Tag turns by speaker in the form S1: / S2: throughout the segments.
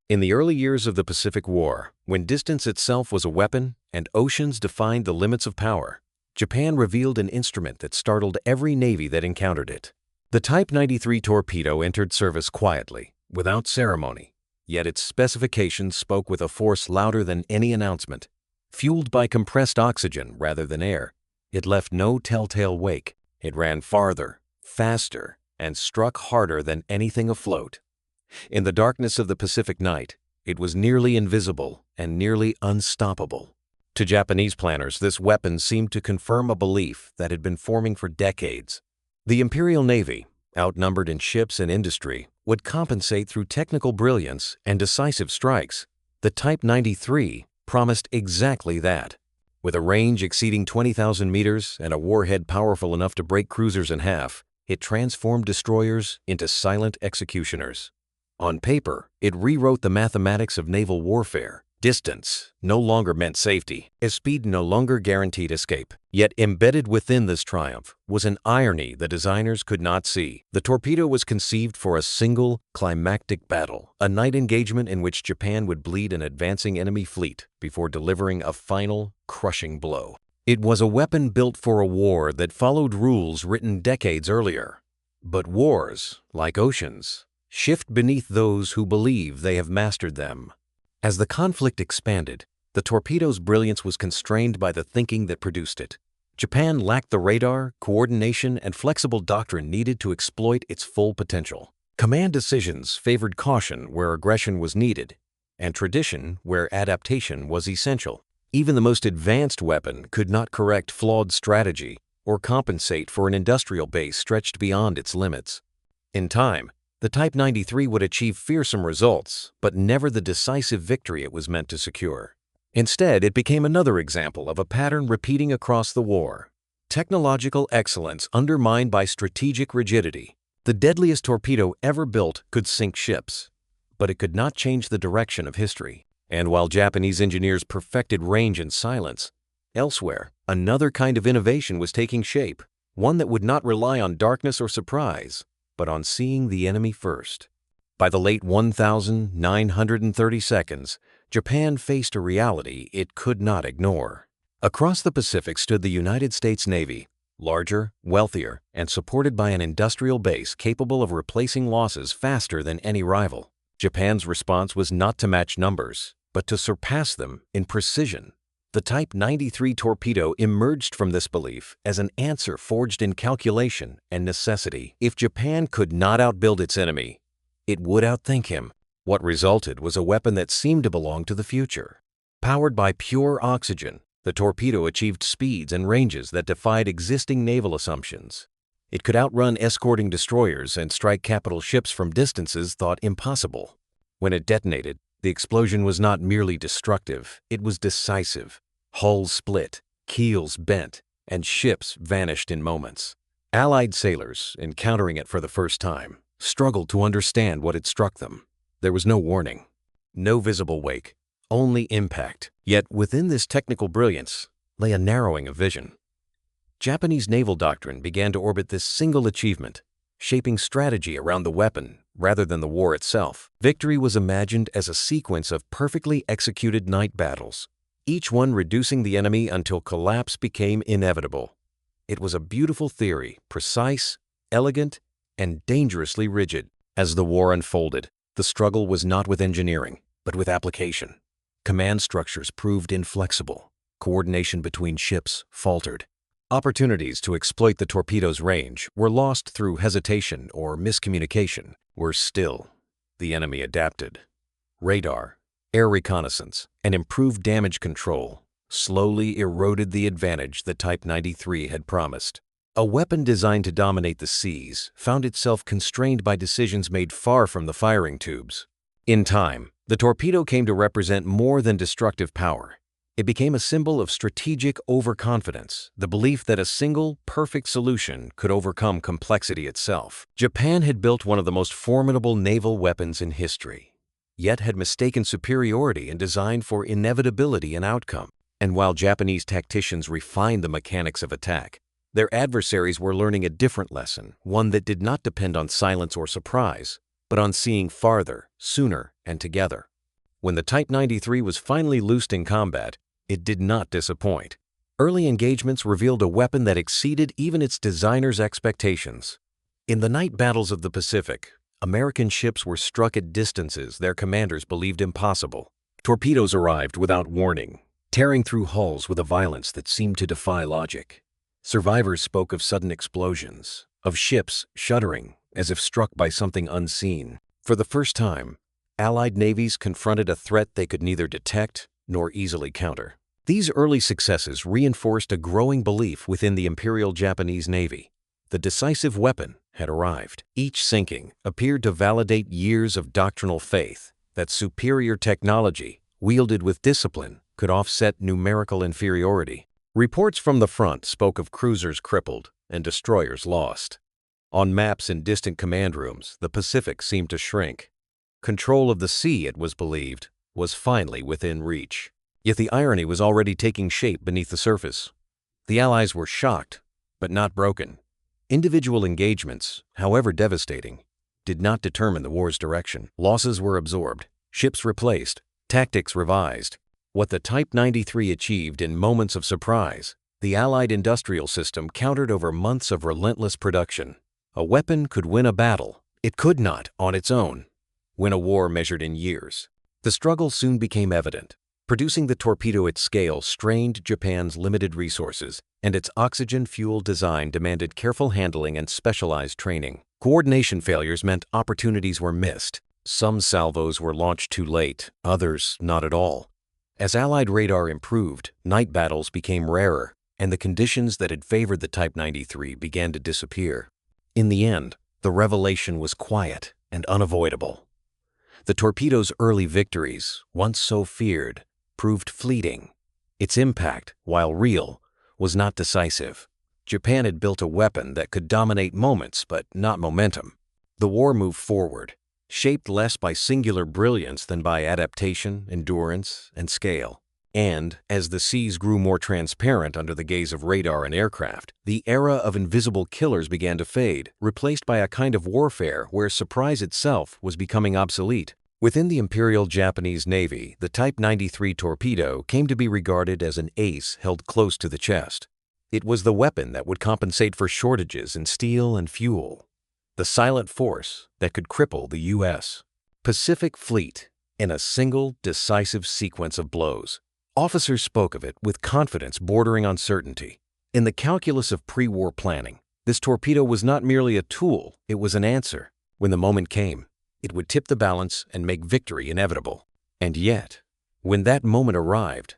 S1: In the early years of the Pacific War, when distance itself was a weapon and oceans defined the limits of power, Japan revealed an instrument that startled every navy that encountered it. The Type 93 torpedo entered service quietly, without ceremony, yet its specifications spoke with a force louder than any announcement. Fueled by compressed oxygen rather than air, it left no telltale wake. It ran farther, faster, and struck harder than anything afloat. In the darkness of the Pacific night, it was nearly invisible and nearly unstoppable. To Japanese planners, this weapon seemed to confirm a belief that had been forming for decades. The Imperial Navy, outnumbered in ships and industry, would compensate through technical brilliance and decisive strikes. The Type 93 promised exactly that. With a range exceeding 20,000 meters and a warhead powerful enough to break cruisers in half, it transformed destroyers into silent executioners. On paper, it rewrote the mathematics of naval warfare. Distance no longer meant safety, as speed no longer guaranteed escape. Yet embedded within this triumph was an irony the designers could not see. The torpedo was conceived for a single, climactic battle, a night engagement in which Japan would bleed an advancing enemy fleet before delivering a final, crushing blow. It was a weapon built for a war that followed rules written decades earlier. But wars, like oceans, shift beneath those who believe they have mastered them. As the conflict expanded, the torpedo's brilliance was constrained by the thinking that produced it. Japan lacked the radar, coordination, and flexible doctrine needed to exploit its full potential. Command decisions favored caution where aggression was needed, and tradition where adaptation was essential. Even the most advanced weapon could not correct flawed strategy or compensate for an industrial base stretched beyond its limits. In time, the Type 93 would achieve fearsome results, but never the decisive victory it was meant to secure. Instead, it became another example of a pattern repeating across the war. Technological excellence undermined by strategic rigidity. The deadliest torpedo ever built could sink ships, but it could not change the direction of history. And while Japanese engineers perfected range and silence, elsewhere, another kind of innovation was taking shape, one that would not rely on darkness or surprise, but on seeing the enemy first. By the late 1930 seconds, Japan faced a reality it could not ignore. Across the Pacific stood the United States Navy, larger, wealthier, and supported by an industrial base capable of replacing losses faster than any rival. Japan's response was not to match numbers, but to surpass them in precision. The Type 93 torpedo emerged from this belief as an answer forged in calculation and necessity. If Japan could not outbuild its enemy, it would outthink him. What resulted was a weapon that seemed to belong to the future. Powered by pure oxygen, the torpedo achieved speeds and ranges that defied existing naval assumptions. It could outrun escorting destroyers and strike capital ships from distances thought impossible. When it detonated, the explosion was not merely destructive, it was decisive. Hulls split, keels bent, and ships vanished in moments. Allied sailors, encountering it for the first time, struggled to understand what had struck them. There was no warning, no visible wake, only impact. Yet within this technical brilliance lay a narrowing of vision. Japanese naval doctrine began to orbit this single achievement, shaping strategy around the weapon rather than the war itself. Victory was imagined as a sequence of perfectly executed night battles, each one reducing the enemy until collapse became inevitable. It was a beautiful theory, precise, elegant, and dangerously rigid. As the war unfolded, the struggle was not with engineering, but with application. Command structures proved inflexible. Coordination between ships faltered. Opportunities to exploit the torpedo's range were lost through hesitation or miscommunication. Worse still, the enemy adapted. Radar, air reconnaissance, and improved damage control slowly eroded the advantage the Type 93 had promised. A weapon designed to dominate the seas found itself constrained by decisions made far from the firing tubes. In time, the torpedo came to represent more than destructive power. It became a symbol of strategic overconfidence, the belief that a single, perfect solution could overcome complexity itself. Japan had built one of the most formidable naval weapons in history, yet had mistaken superiority in design for inevitability in outcome. And while Japanese tacticians refined the mechanics of attack, their adversaries were learning a different lesson, one that did not depend on silence or surprise, but on seeing farther, sooner, and together. When the Type 93 was finally loosed in combat, it did not disappoint. Early engagements revealed a weapon that exceeded even its designer's expectations. In the night battles of the Pacific, American ships were struck at distances their commanders believed impossible. Torpedoes arrived without warning, tearing through hulls with a violence that seemed to defy logic. Survivors spoke of sudden explosions, of ships shuddering as if struck by something unseen. For the first time, Allied navies confronted a threat they could neither detect nor easily counter. These early successes reinforced a growing belief within the Imperial Japanese Navy. The decisive weapon had arrived. Each sinking appeared to validate years of doctrinal faith that superior technology, wielded with discipline, could offset numerical inferiority. Reports from the front spoke of cruisers crippled and destroyers lost. On maps in distant command rooms, the Pacific seemed to shrink. Control of the sea, it was believed, was finally within reach. Yet the irony was already taking shape beneath the surface. The Allies were shocked, but not broken. Individual engagements, however devastating, did not determine the war's direction. Losses were absorbed, ships replaced, tactics revised. What the Type 93 achieved in moments of surprise, the Allied industrial system countered over months of relentless production. A weapon could win a battle. It could not, on its own, win a war measured in years. The struggle soon became evident. Producing the torpedo at scale strained Japan's limited resources, and its oxygen-fueled design demanded careful handling and specialized training. Coordination failures meant opportunities were missed. Some salvos were launched too late, others not at all. As Allied radar improved, night battles became rarer, and the conditions that had favored the Type 93 began to disappear. In the end, the revelation was quiet and unavoidable. The torpedo's early victories, once so feared, proved fleeting. Its impact, while real, was not decisive. Japan had built a weapon that could dominate moments but not momentum. The war moved forward, shaped less by singular brilliance than by adaptation, endurance, and scale. And, as the seas grew more transparent under the gaze of radar and aircraft, the era of invisible killers began to fade, replaced by a kind of warfare where surprise itself was becoming obsolete. Within the Imperial Japanese Navy, the Type 93 torpedo came to be regarded as an ace held close to the chest. It was the weapon that would compensate for shortages in steel and fuel, the silent force that could cripple the U.S. Pacific Fleet in a single, decisive sequence of blows. Officers spoke of it with confidence bordering on certainty. In the calculus of pre-war planning, this torpedo was not merely a tool, it was an answer. When the moment came, it would tip the balance and make victory inevitable. And yet, when that moment arrived,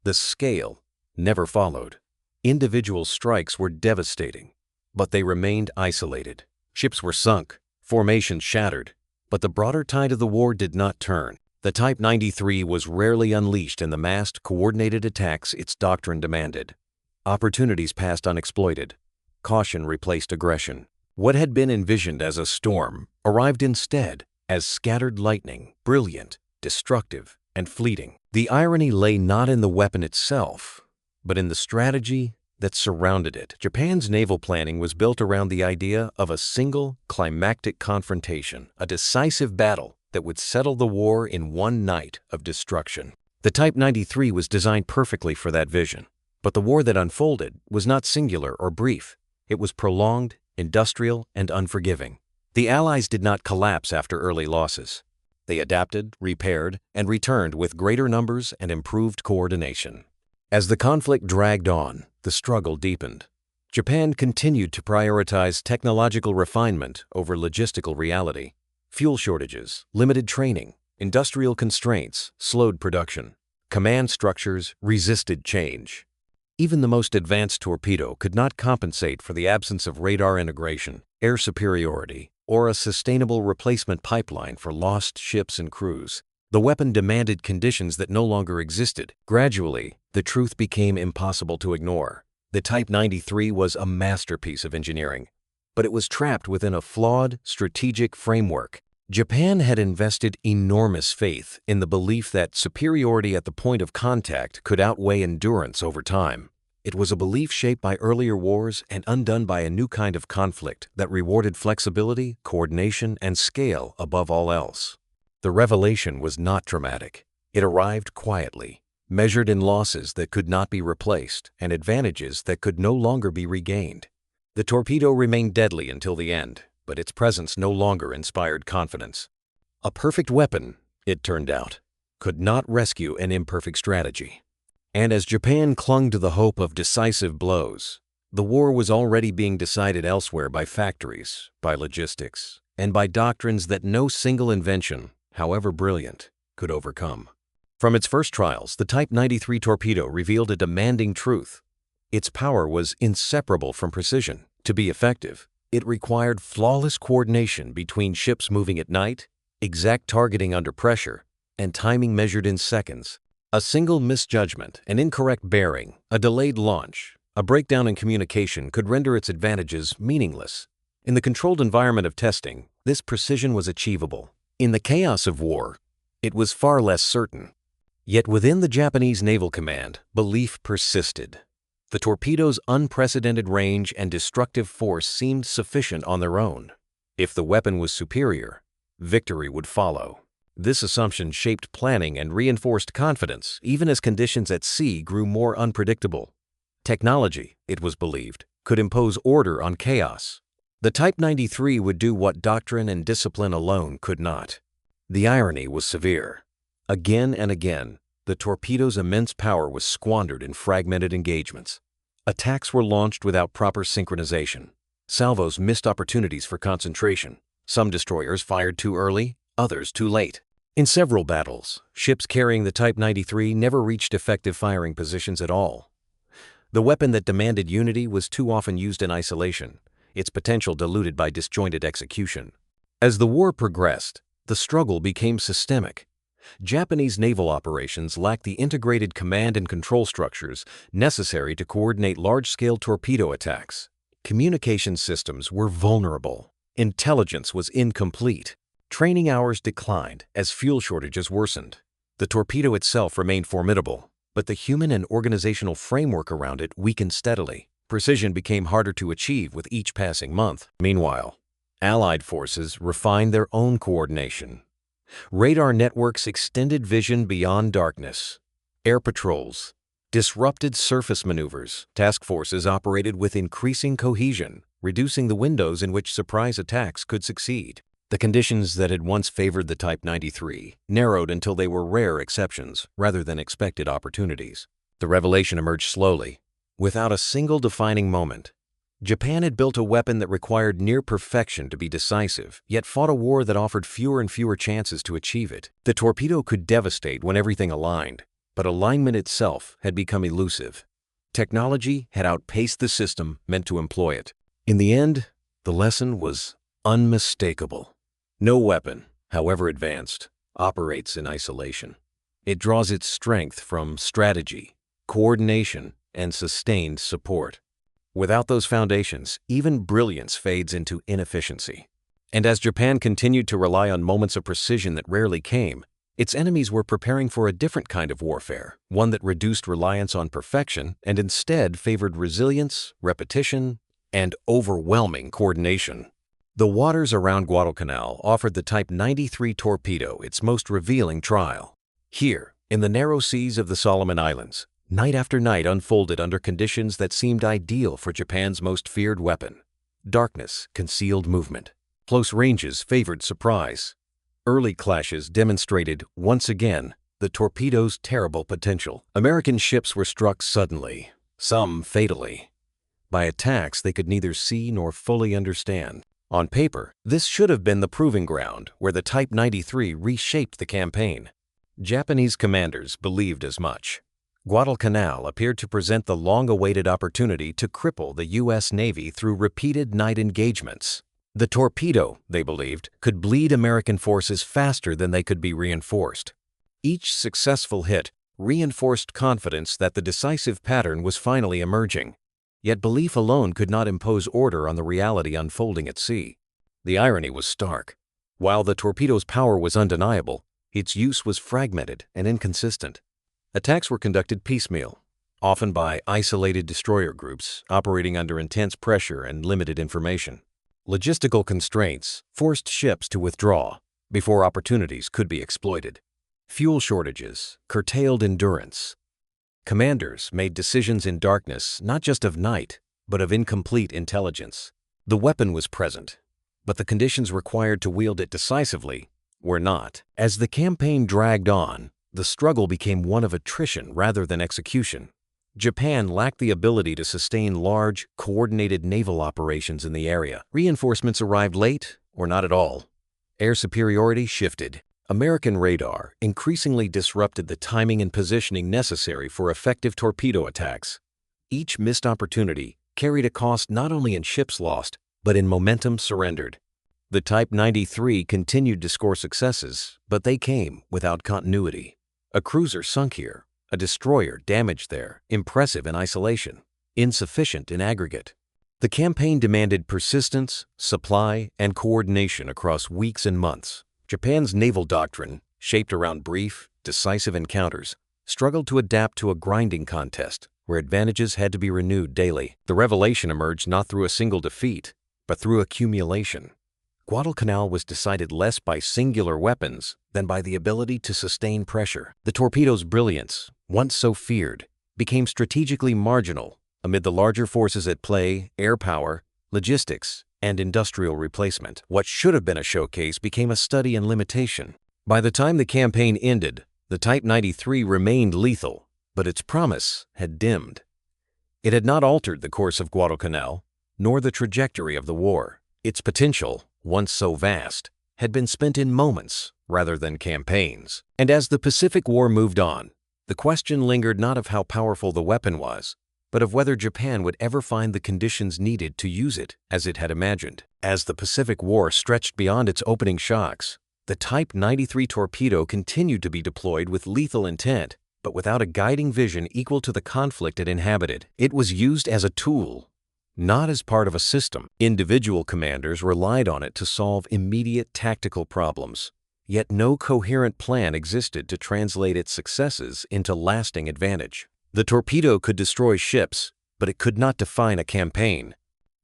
S1: the scale never followed. Individual strikes were devastating, but they remained isolated. Ships were sunk, formations shattered, but the broader tide of the war did not turn. The Type 93 was rarely unleashed in the massed, coordinated attacks its doctrine demanded. Opportunities passed unexploited. Caution replaced aggression. What had been envisioned as a storm arrived instead as scattered lightning, brilliant, destructive, and fleeting. The irony lay not in the weapon itself, but in the strategy that surrounded it. Japan's naval planning was built around the idea of a single, climactic confrontation, a decisive battle that would settle the war in one night of destruction. The Type 93 was designed perfectly for that vision, but the war that unfolded was not singular or brief. It was prolonged, industrial, and unforgiving. The Allies did not collapse after early losses. They adapted, repaired, and returned with greater numbers and improved coordination. As the conflict dragged on, the struggle deepened. Japan continued to prioritize technological refinement over logistical reality. Fuel shortages, limited training, industrial constraints slowed production. Command structures resisted change. Even the most advanced torpedo could not compensate for the absence of radar integration, air superiority, or a sustainable replacement pipeline for lost ships and crews. The weapon demanded conditions that no longer existed. Gradually, the truth became impossible to ignore. The Type 93 was a masterpiece of engineering, but it was trapped within a flawed, strategic framework. Japan had invested enormous faith in the belief that superiority at the point of contact could outweigh endurance over time. It was a belief shaped by earlier wars and undone by a new kind of conflict that rewarded flexibility, coordination, and scale above all else. The revelation was not dramatic. It arrived quietly, measured in losses that could not be replaced and advantages that could no longer be regained. The torpedo remained deadly until the end, but its presence no longer inspired confidence. A perfect weapon, it turned out, could not rescue an imperfect strategy. And as Japan clung to the hope of decisive blows, the war was already being decided elsewhere by factories, by logistics, and by doctrines that no single invention, however brilliant, could overcome. From its first trials, the Type 93 torpedo revealed a demanding truth. Its power was inseparable from precision. To be effective, it required flawless coordination between ships moving at night, exact targeting under pressure, and timing measured in seconds. A single misjudgment, an incorrect bearing, a delayed launch, a breakdown in communication could render its advantages meaningless. In the controlled environment of testing, this precision was achievable. In the chaos of war, it was far less certain. Yet within the Japanese Naval Command, belief persisted. The torpedo's unprecedented range and destructive force seemed sufficient on their own. If the weapon was superior, victory would follow. This assumption shaped planning and reinforced confidence even as conditions at sea grew more unpredictable. Technology, it was believed, could impose order on chaos. The Type 93 would do what doctrine and discipline alone could not. The irony was severe. Again and again, the torpedo's immense power was squandered in fragmented engagements. Attacks were launched without proper synchronization. Salvos missed opportunities for concentration. Some destroyers fired too early, others too late. In several battles, ships carrying the Type 93 never reached effective firing positions at all. The weapon that demanded unity was too often used in isolation, its potential diluted by disjointed execution. As the war progressed, the struggle became systemic. Japanese naval operations lacked the integrated command and control structures necessary to coordinate large-scale torpedo attacks. Communication systems were vulnerable. Intelligence was incomplete. Training hours declined as fuel shortages worsened. The torpedo itself remained formidable, but the human and organizational framework around it weakened steadily. Precision became harder to achieve with each passing month. Meanwhile, Allied forces refined their own coordination. Radar networks extended vision beyond darkness. Air patrols disrupted surface maneuvers. Task forces operated with increasing cohesion, reducing the windows in which surprise attacks could succeed. The conditions that had once favored the Type 93 narrowed until they were rare exceptions rather than expected opportunities. The revelation emerged slowly, without a single defining moment. Japan had built a weapon that required near perfection to be decisive, yet fought a war that offered fewer and fewer chances to achieve it. The torpedo could devastate when everything aligned, but alignment itself had become elusive. Technology had outpaced the system meant to employ it. In the end, the lesson was unmistakable. No weapon, however advanced, operates in isolation. It draws its strength from strategy, coordination, and sustained support. Without those foundations, even brilliance fades into inefficiency. And as Japan continued to rely on moments of precision that rarely came, its enemies were preparing for a different kind of warfare, one that reduced reliance on perfection and instead favored resilience, repetition, and overwhelming coordination. The waters around Guadalcanal offered the Type 93 torpedo its most revealing trial. Here, in the narrow seas of the Solomon Islands, night after night unfolded under conditions that seemed ideal for Japan's most feared weapon. Darkness concealed movement. Close ranges favored surprise. Early clashes demonstrated, once again, the torpedo's terrible potential. American ships were struck suddenly, some fatally, by attacks they could neither see nor fully understand. On paper, this should have been the proving ground where the Type 93 reshaped the campaign. Japanese commanders believed as much. Guadalcanal appeared to present the long-awaited opportunity to cripple the U.S. Navy through repeated night engagements. The torpedo, they believed, could bleed American forces faster than they could be reinforced. Each successful hit reinforced confidence that the decisive pattern was finally emerging. Yet belief alone could not impose order on the reality unfolding at sea. The irony was stark. While the torpedo's power was undeniable, its use was fragmented and inconsistent. Attacks were conducted piecemeal, often by isolated destroyer groups operating under intense pressure and limited information. Logistical constraints forced ships to withdraw, before opportunities could be exploited. Fuel shortages curtailed endurance. Commanders made decisions in darkness, not just of night, but of incomplete intelligence. The weapon was present, but the conditions required to wield it decisively were not. As the campaign dragged on, the struggle became one of attrition rather than execution. Japan lacked the ability to sustain large, coordinated naval operations in the area. Reinforcements arrived late or not at all. Air superiority shifted. American radar increasingly disrupted the timing and positioning necessary for effective torpedo attacks. Each missed opportunity carried a cost not only in ships lost, but in momentum surrendered. The Type 93 continued to score successes, but they came without continuity. A cruiser sunk here, a destroyer damaged there, impressive in isolation, insufficient in aggregate. The campaign demanded persistence, supply, and coordination across weeks and months. Japan's naval doctrine, shaped around brief, decisive encounters, struggled to adapt to a grinding contest where advantages had to be renewed daily. The revelation emerged not through a single defeat, but through accumulation. Guadalcanal was decided less by singular weapons than by the ability to sustain pressure. The torpedo's brilliance, once so feared, became strategically marginal amid the larger forces at play: air power, logistics, and industrial replacement. What should have been a showcase became a study in limitation. By the time the campaign ended, the Type 93 remained lethal, but its promise had dimmed. It had not altered the course of Guadalcanal, nor the trajectory of the war. Its potential, once so vast, had been spent in moments rather than campaigns. And as the Pacific War moved on, the question lingered not of how powerful the weapon was, but of whether Japan would ever find the conditions needed to use it as it had imagined. As the Pacific War stretched beyond its opening shocks, the Type 93 torpedo continued to be deployed with lethal intent, but without a guiding vision equal to the conflict it inhabited. It was used as a tool, not as part of a system. Individual commanders relied on it to solve immediate tactical problems, yet no coherent plan existed to translate its successes into lasting advantage. The torpedo could destroy ships, but it could not define a campaign.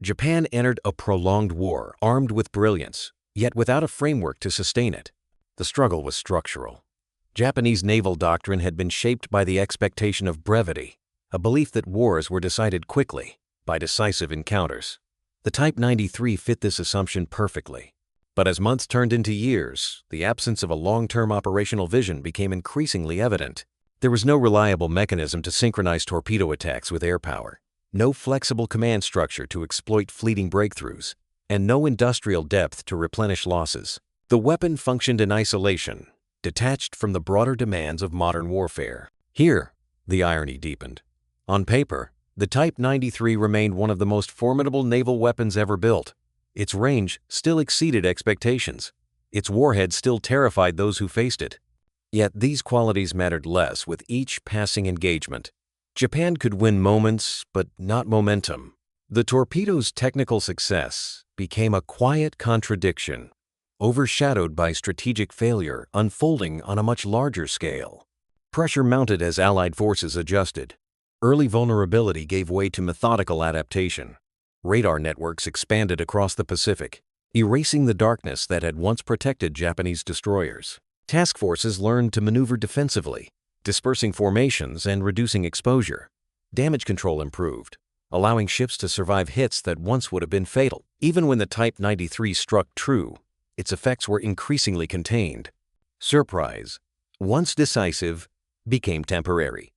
S1: Japan entered a prolonged war, armed with brilliance, yet without a framework to sustain it. The struggle was structural. Japanese naval doctrine had been shaped by the expectation of brevity, a belief that wars were decided quickly, by decisive encounters. The Type 93 fit this assumption perfectly. But as months turned into years, the absence of a long-term operational vision became increasingly evident. There was no reliable mechanism to synchronize torpedo attacks with air power, no flexible command structure to exploit fleeting breakthroughs, and no industrial depth to replenish losses. The weapon functioned in isolation, detached from the broader demands of modern warfare. Here, the irony deepened. On paper, the Type 93 remained one of the most formidable naval weapons ever built. Its range still exceeded expectations. Its warhead still terrified those who faced it. Yet these qualities mattered less with each passing engagement. Japan could win moments, but not momentum. The torpedo's technical success became a quiet contradiction, overshadowed by strategic failure unfolding on a much larger scale. Pressure mounted as Allied forces adjusted. Early vulnerability gave way to methodical adaptation. Radar networks expanded across the Pacific, erasing the darkness that had once protected Japanese destroyers. Task forces learned to maneuver defensively, dispersing formations and reducing exposure. Damage control improved, allowing ships to survive hits that once would have been fatal. Even when the Type 93 struck true, its effects were increasingly contained. Surprise, once decisive, became temporary.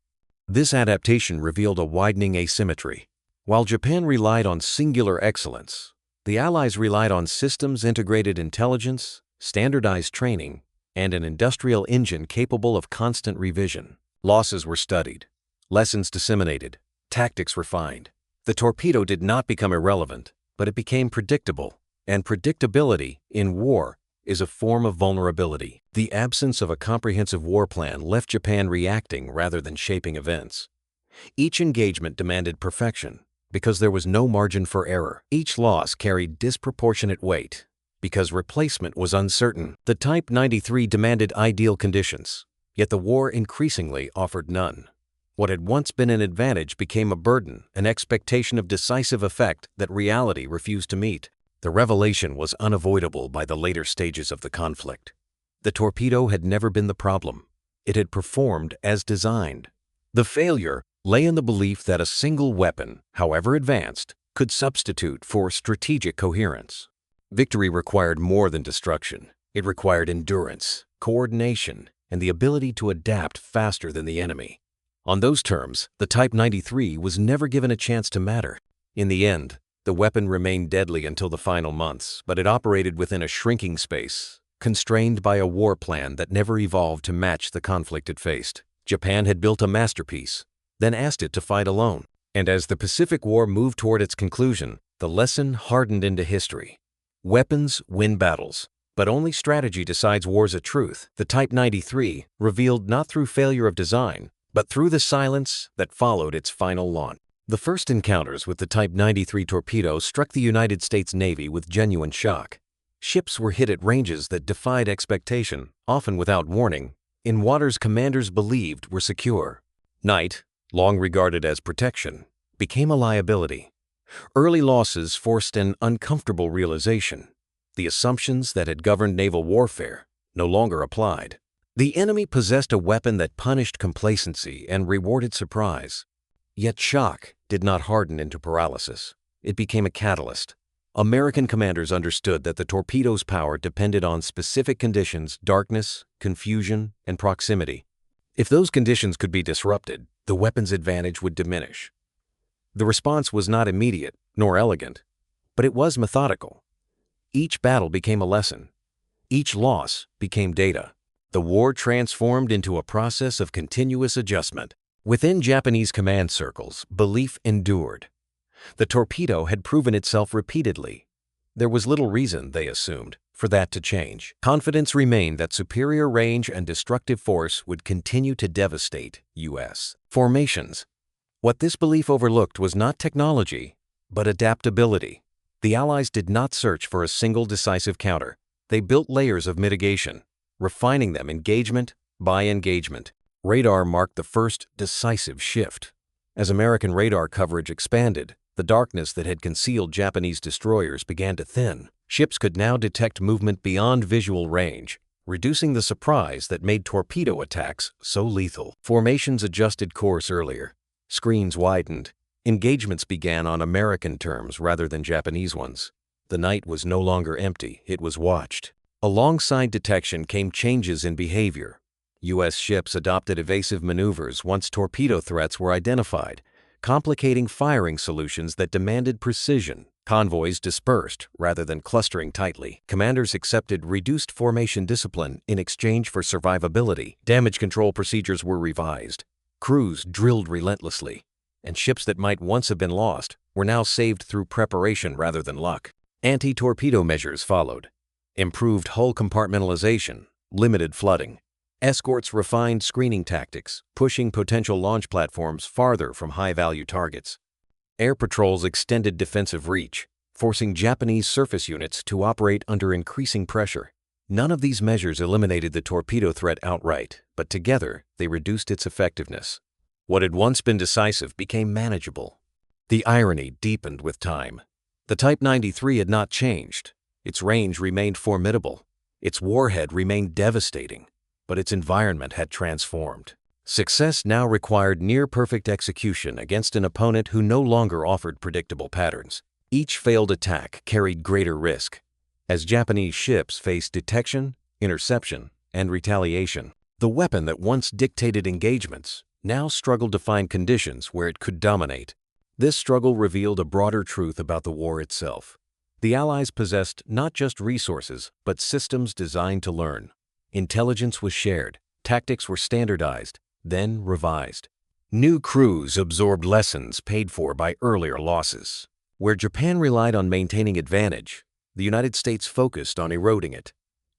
S1: This adaptation revealed a widening asymmetry. While Japan relied on singular excellence, the Allies relied on systems-integrated intelligence, standardized training, and an industrial engine capable of constant revision. Losses were studied, lessons disseminated, tactics refined. The torpedo did not become irrelevant, but it became predictable, and predictability in war is a form of vulnerability. The absence of a comprehensive war plan left Japan reacting rather than shaping events. Each engagement demanded perfection because there was no margin for error. Each loss carried disproportionate weight because replacement was uncertain. The Type 93 demanded ideal conditions, yet the war increasingly offered none. What had once been an advantage became a burden, an expectation of decisive effect that reality refused to meet. The revelation was unavoidable by the later stages of the conflict. The torpedo had never been the problem. It had performed as designed. The failure lay in the belief that a single weapon, however advanced, could substitute for strategic coherence. Victory required more than destruction. It required endurance, coordination, and the ability to adapt faster than the enemy. On those terms, the Type 93 was never given a chance to matter. In the end, the weapon remained deadly until the final months, but it operated within a shrinking space, constrained by a war plan that never evolved to match the conflict it faced. Japan had built a masterpiece, then asked it to fight alone. And as the Pacific War moved toward its conclusion, the lesson hardened into history. Weapons win battles, but only strategy decides war's a truth. The Type 93 revealed not through failure of design, but through the silence that followed its final launch. The first encounters with the Type 93 torpedo struck the United States Navy with genuine shock. Ships were hit at ranges that defied expectation, often without warning, in waters commanders believed were secure. Night, long regarded as protection, became a liability. Early losses forced an uncomfortable realization. The assumptions that had governed naval warfare no longer applied. The enemy possessed a weapon that punished complacency and rewarded surprise. Yet shock did not harden into paralysis. It became a catalyst. American commanders understood that the torpedo's power depended on specific conditions: darkness, confusion, and proximity. If those conditions could be disrupted, the weapon's advantage would diminish. The response was not immediate nor elegant, but it was methodical. Each battle became a lesson. Each loss became data. The war transformed into a process of continuous adjustment. Within Japanese command circles, belief endured. The torpedo had proven itself repeatedly. There was little reason, they assumed, for that to change. Confidence remained that superior range and destructive force would continue to devastate U.S. formations. What this belief overlooked was not technology, but adaptability. The Allies did not search for a single decisive counter. They built layers of mitigation, refining them engagement by engagement. Radar marked the first decisive shift. As American radar coverage expanded, the darkness that had concealed Japanese destroyers began to thin. Ships could now detect movement beyond visual range, reducing the surprise that made torpedo attacks so lethal. Formations adjusted course earlier. Screens widened. Engagements began on American terms rather than Japanese ones. The night was no longer empty, it was watched. Alongside detection came changes in behavior. U.S. ships adopted evasive maneuvers once torpedo threats were identified, complicating firing solutions that demanded precision. Convoys dispersed rather than clustering tightly. Commanders accepted reduced formation discipline in exchange for survivability. Damage control procedures were revised. Crews drilled relentlessly, and ships that might once have been lost were now saved through preparation rather than luck. Anti-torpedo measures followed. Improved hull compartmentalization, limited flooding. Escorts refined screening tactics, pushing potential launch platforms farther from high-value targets. Air patrols extended defensive reach, forcing Japanese surface units to operate under increasing pressure. None of these measures eliminated the torpedo threat outright, but together they reduced its effectiveness. What had once been decisive became manageable. The irony deepened with time. The Type 93 had not changed. Its range remained formidable. Its warhead remained devastating. But its environment had transformed. Success now required near-perfect execution against an opponent who no longer offered predictable patterns. Each failed attack carried greater risk, as Japanese ships faced detection, interception, and retaliation. The weapon that once dictated engagements now struggled to find conditions where it could dominate. This struggle revealed a broader truth about the war itself. The Allies possessed not just resources, but systems designed to learn. Intelligence was shared, tactics were standardized, then revised. New crews absorbed lessons paid for by earlier losses. Where Japan relied on maintaining advantage, the United States focused on eroding it.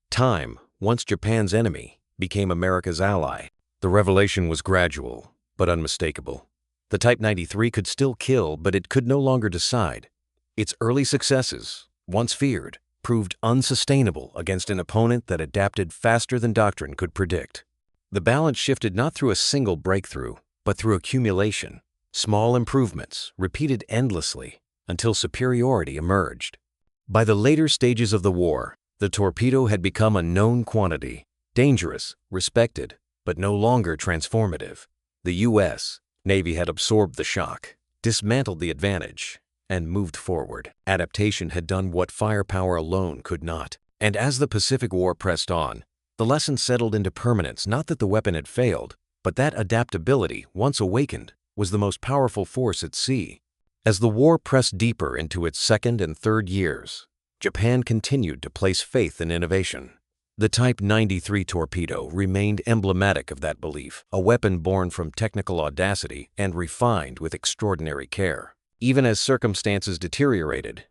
S1: Time, once Japan's enemy, became America's ally. The revelation was gradual, but unmistakable. The Type 93 could still kill, but it could no longer decide. Its early successes, once feared, proved unsustainable against an opponent that adapted faster than doctrine could predict. The balance shifted not through a single breakthrough, but through accumulation. Small improvements, repeated endlessly, until superiority emerged. By the later stages of the war, the torpedo had become a known quantity, dangerous, respected, but no longer transformative. The U.S. Navy had absorbed the shock, dismantled the advantage, and moved forward. Adaptation had done what firepower alone could not. And as the Pacific War pressed on, the lesson settled into permanence, not that the weapon had failed, but that adaptability, once awakened, was the most powerful force at sea. As the war pressed deeper into its second and third years, Japan continued to place faith in innovation. The Type 93 torpedo remained emblematic of that belief, a weapon born from technical audacity and refined with extraordinary care. Even as circumstances deteriorated,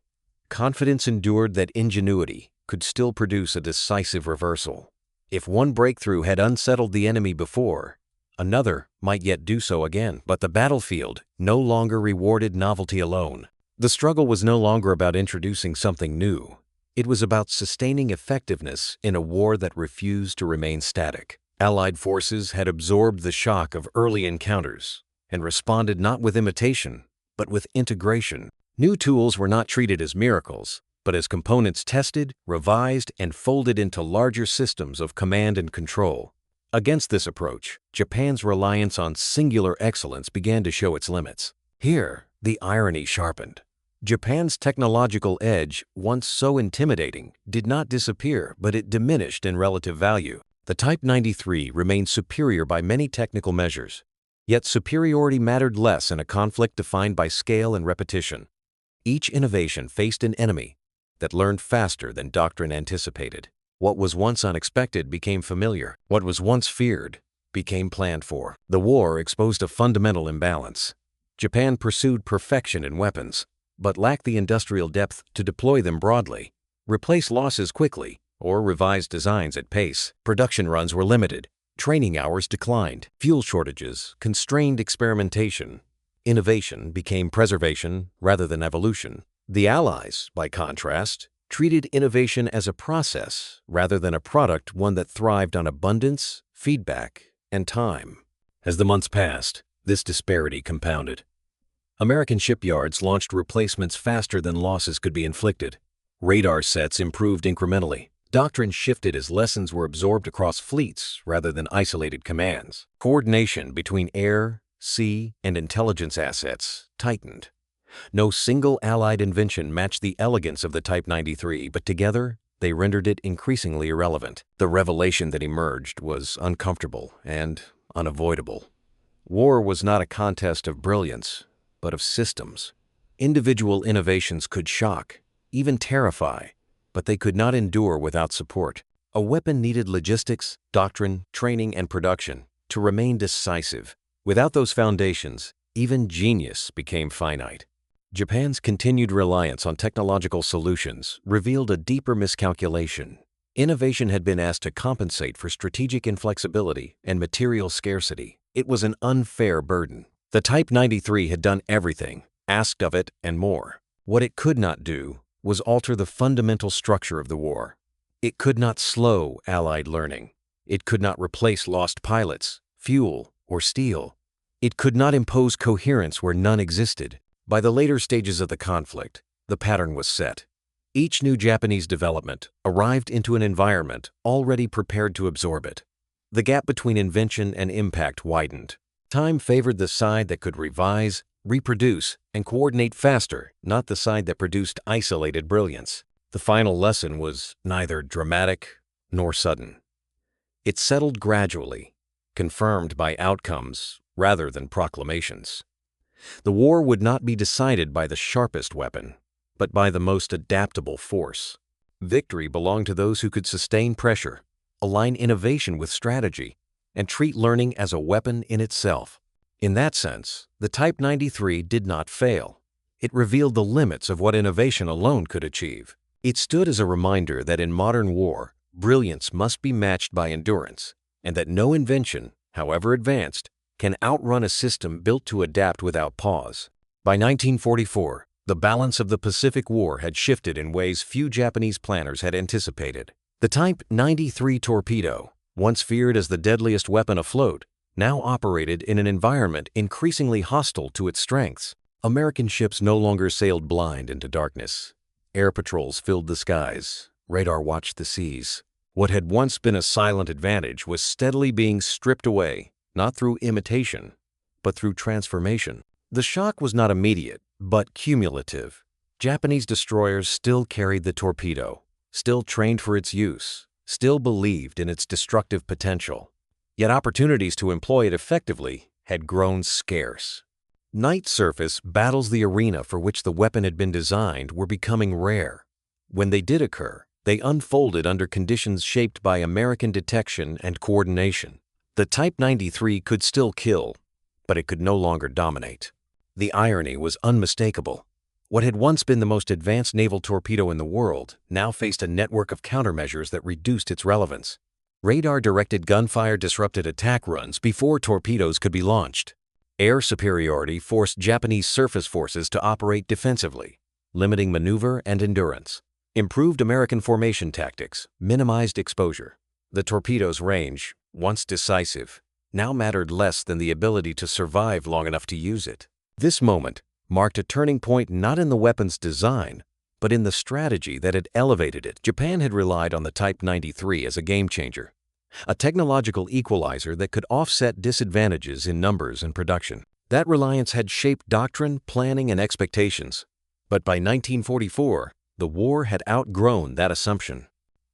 S1: confidence endured that ingenuity could still produce a decisive reversal. If one breakthrough had unsettled the enemy before, another might yet do so again. But the battlefield no longer rewarded novelty alone. The struggle was no longer about introducing something new. It was about sustaining effectiveness in a war that refused to remain static. Allied forces had absorbed the shock of early encounters and responded not with imitation, but with integration. New tools were not treated as miracles, but as components tested, revised, and folded into larger systems of command and control. Against this approach, Japan's reliance on singular excellence began to show its limits. Here, the irony sharpened. Japan's technological edge, once so intimidating, did not disappear, but it diminished in relative value. The Type 93 remained superior by many technical measures, yet superiority mattered less in a conflict defined by scale and repetition. Each innovation faced an enemy that learned faster than doctrine anticipated. What was once unexpected became familiar. What was once feared became planned for. The war exposed a fundamental imbalance. Japan pursued perfection in weapons, but lacked the industrial depth to deploy them broadly, replace losses quickly, or revise designs at pace. Production runs were limited. Training hours declined. Fuel shortages constrained experimentation. Innovation became preservation rather than evolution. The Allies, by contrast, treated innovation as a process rather than a product, one that thrived on abundance, feedback, and time. As the months passed, this disparity compounded. American shipyards launched replacements faster than losses could be inflicted. Radar sets improved incrementally. Doctrine shifted as lessons were absorbed across fleets rather than isolated commands. Coordination between air, sea, and intelligence assets tightened. No single Allied invention matched the elegance of the Type 93, but together they rendered it increasingly irrelevant. The revelation that emerged was uncomfortable and unavoidable. War was not a contest of brilliance, but of systems. Individual innovations could shock, even terrify, but they could not endure without support. A weapon needed logistics, doctrine, training, and production to remain decisive. Without those foundations, even genius became finite. Japan's continued reliance on technological solutions revealed a deeper miscalculation. Innovation had been asked to compensate for strategic inflexibility and material scarcity. It was an unfair burden. The Type 93 had done everything, asked of it, and more. What it could not do was alter the fundamental structure of the war. It could not slow Allied learning. It could not replace lost pilots, fuel, or steel. It could not impose coherence where none existed. By the later stages of the conflict, the pattern was set. Each new Japanese development arrived into an environment already prepared to absorb it. The gap between invention and impact widened. Time favored the side that could revise, reproduce, and coordinate faster, not the side that produced isolated brilliance. The final lesson was neither dramatic nor sudden. It settled gradually, confirmed by outcomes rather than proclamations. The war would not be decided by the sharpest weapon, but by the most adaptable force. Victory belonged to those who could sustain pressure, align innovation with strategy, and treat learning as a weapon in itself. In that sense, the Type 93 did not fail. It revealed the limits of what innovation alone could achieve. It stood as a reminder that in modern war, brilliance must be matched by endurance, and that no invention, however advanced, can outrun a system built to adapt without pause. By 1944, the balance of the Pacific War had shifted in ways few Japanese planners had anticipated. The Type 93 torpedo, once feared as the deadliest weapon afloat, now operated in an environment increasingly hostile to its strengths. American ships no longer sailed blind into darkness. Air patrols filled the skies. Radar watched the seas. What had once been a silent advantage was steadily being stripped away, not through imitation, but through transformation. The shock was not immediate, but cumulative. Japanese destroyers still carried the torpedo, still trained for its use, still believed in its destructive potential. Yet opportunities to employ it effectively had grown scarce. Night surface battles, the arena for which the weapon had been designed, were becoming rare. When they did occur, they unfolded under conditions shaped by American detection and coordination. The Type 93 could still kill, but it could no longer dominate. The irony was unmistakable. What had once been the most advanced naval torpedo in the world now faced a network of countermeasures that reduced its relevance. Radar-directed gunfire disrupted attack runs before torpedoes could be launched. Air superiority forced Japanese surface forces to operate defensively, limiting maneuver and endurance. Improved American formation tactics minimized exposure. The torpedo's range, once decisive, now mattered less than the ability to survive long enough to use it. This moment marked a turning point not in the weapon's design, but in the strategy that had elevated it. Japan had relied on the Type 93 as a game-changer, a technological equalizer that could offset disadvantages in numbers and production. That reliance had shaped doctrine, planning, and expectations. But by 1944, the war had outgrown that assumption.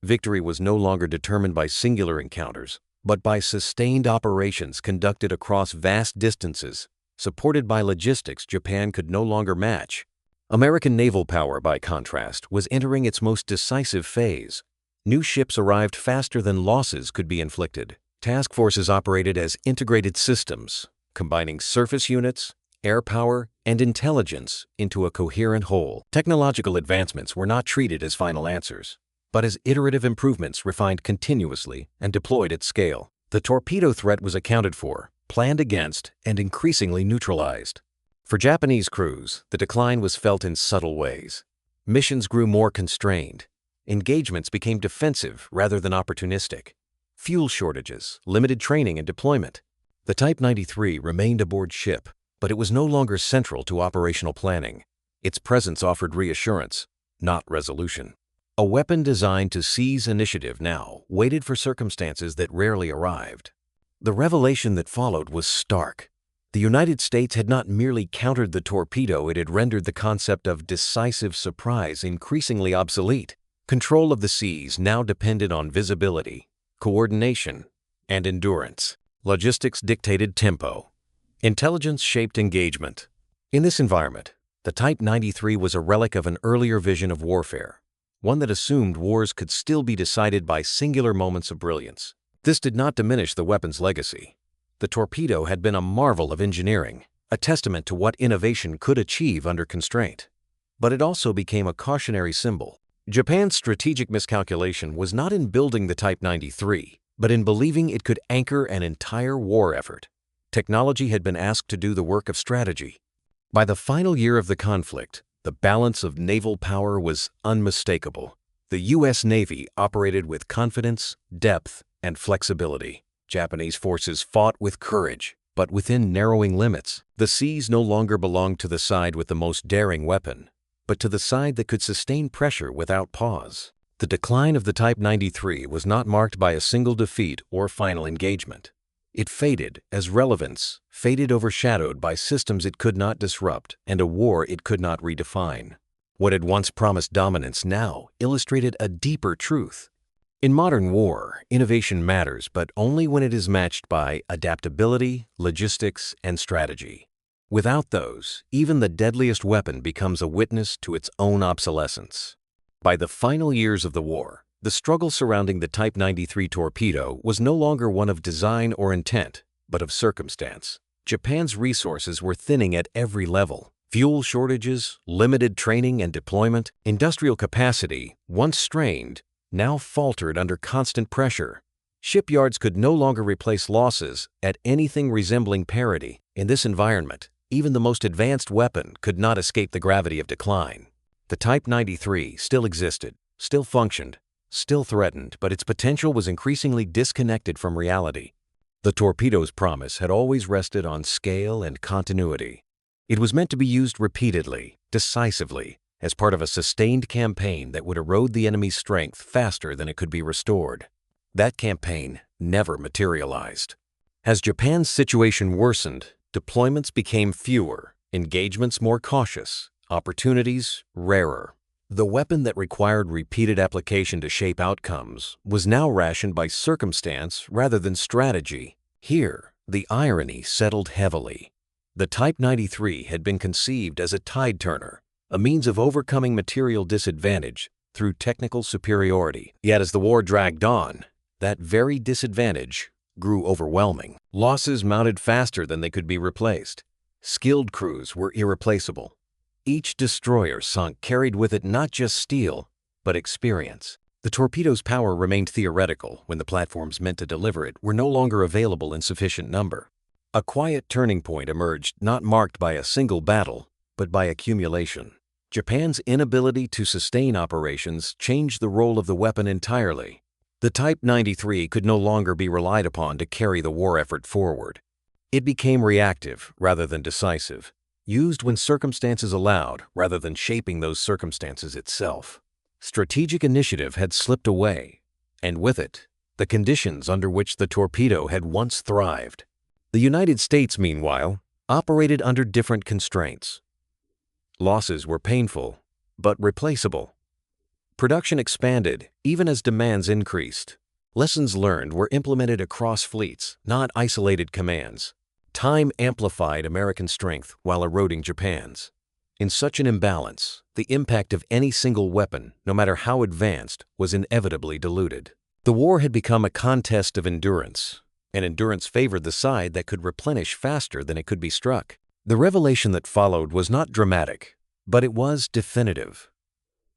S1: Victory was no longer determined by singular encounters, but by sustained operations conducted across vast distances, supported by logistics Japan could no longer match. American naval power, by contrast, was entering its most decisive phase. New ships arrived faster than losses could be inflicted. Task forces operated as integrated systems, combining surface units, air power, and intelligence into a coherent whole. Technological advancements were not treated as final answers, but as iterative improvements refined continuously and deployed at scale. The torpedo threat was accounted for, planned against, and increasingly neutralized. For Japanese crews, the decline was felt in subtle ways. Missions grew more constrained. Engagements became defensive rather than opportunistic. Fuel shortages, limited training and deployment. The Type 93 remained aboard ship, but it was no longer central to operational planning. Its presence offered reassurance, not resolution. A weapon designed to seize initiative now waited for circumstances that rarely arrived. The revelation that followed was stark. The United States had not merely countered the torpedo, it had rendered the concept of decisive surprise increasingly obsolete. Control of the seas now depended on visibility, coordination, and endurance. Logistics dictated tempo. Intelligence shaped engagement. In this environment, the Type 93 was a relic of an earlier vision of warfare, one that assumed wars could still be decided by singular moments of brilliance. This did not diminish the weapon's legacy. The torpedo had been a marvel of engineering, a testament to what innovation could achieve under constraint. But it also became a cautionary symbol. Japan's strategic miscalculation was not in building the Type 93, but in believing it could anchor an entire war effort. Technology had been asked to do the work of strategy. By the final year of the conflict, the balance of naval power was unmistakable. The U.S. Navy operated with confidence, depth, and flexibility. Japanese forces fought with courage, but within narrowing limits. The seas no longer belonged to the side with the most daring weapon, but to the side that could sustain pressure without pause. The decline of the Type 93 was not marked by a single defeat or final engagement. It faded as relevance faded, overshadowed by systems it could not disrupt and a war it could not redefine. What had once promised dominance now illustrated a deeper truth. In modern war, innovation matters, but only when it is matched by adaptability, logistics, and strategy. Without those, even the deadliest weapon becomes a witness to its own obsolescence. By the final years of the war, the struggle surrounding the Type 93 torpedo was no longer one of design or intent, but of circumstance. Japan's resources were thinning at every level. Fuel shortages, limited training and deployment, industrial capacity, once strained, now faltered under constant pressure. Shipyards could no longer replace losses at anything resembling parity. In this environment, even the most advanced weapon could not escape the gravity of decline. The Type 93 still existed, still functioned, still threatened, but its potential was increasingly disconnected from reality. The torpedo's promise had always rested on scale and continuity. It was meant to be used repeatedly, decisively, as part of a sustained campaign that would erode the enemy's strength faster than it could be restored. That campaign never materialized. As Japan's situation worsened, deployments became fewer, engagements more cautious, opportunities rarer. The weapon that required repeated application to shape outcomes was now rationed by circumstance rather than strategy. Here, the irony settled heavily. The Type 93 had been conceived as a tide turner, a means of overcoming material disadvantage through technical superiority. Yet as the war dragged on, that very disadvantage grew overwhelming. Losses mounted faster than they could be replaced. Skilled crews were irreplaceable. Each destroyer sunk carried with it not just steel, but experience. The torpedo's power remained theoretical when the platforms meant to deliver it were no longer available in sufficient number. A quiet turning point emerged, not marked by a single battle, but by accumulation. Japan's inability to sustain operations changed the role of the weapon entirely. The Type 93 could no longer be relied upon to carry the war effort forward. It became reactive rather than decisive, used when circumstances allowed rather than shaping those circumstances itself. Strategic initiative had slipped away, and with it, the conditions under which the torpedo had once thrived. The United States, meanwhile, operated under different constraints. Losses were painful, but replaceable. Production expanded even as demands increased. Lessons learned were implemented across fleets, not isolated commands. Time amplified American strength while eroding Japan's. In such an imbalance, the impact of any single weapon, no matter how advanced, was inevitably diluted. The war had become a contest of endurance, and endurance favored the side that could replenish faster than it could be struck. The revelation that followed was not dramatic, but it was definitive.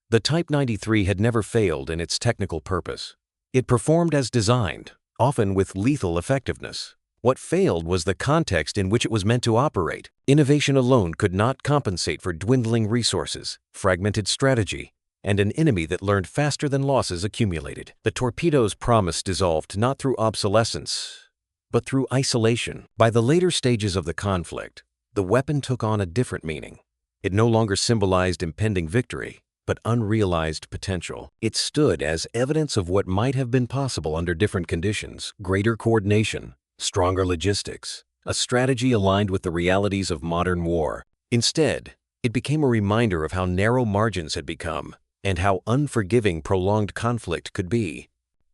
S1: The Type 93 had never failed in its technical purpose. It performed as designed, often with lethal effectiveness. What failed was the context in which it was meant to operate. Innovation alone could not compensate for dwindling resources, fragmented strategy, and an enemy that learned faster than losses accumulated. The torpedo's promise dissolved not through obsolescence, but through isolation. By the later stages of the conflict, the weapon took on a different meaning. It no longer symbolized impending victory, but unrealized potential. It stood as evidence of what might have been possible under different conditions: greater coordination, stronger logistics, a strategy aligned with the realities of modern war. Instead, it became a reminder of how narrow margins had become and how unforgiving prolonged conflict could be.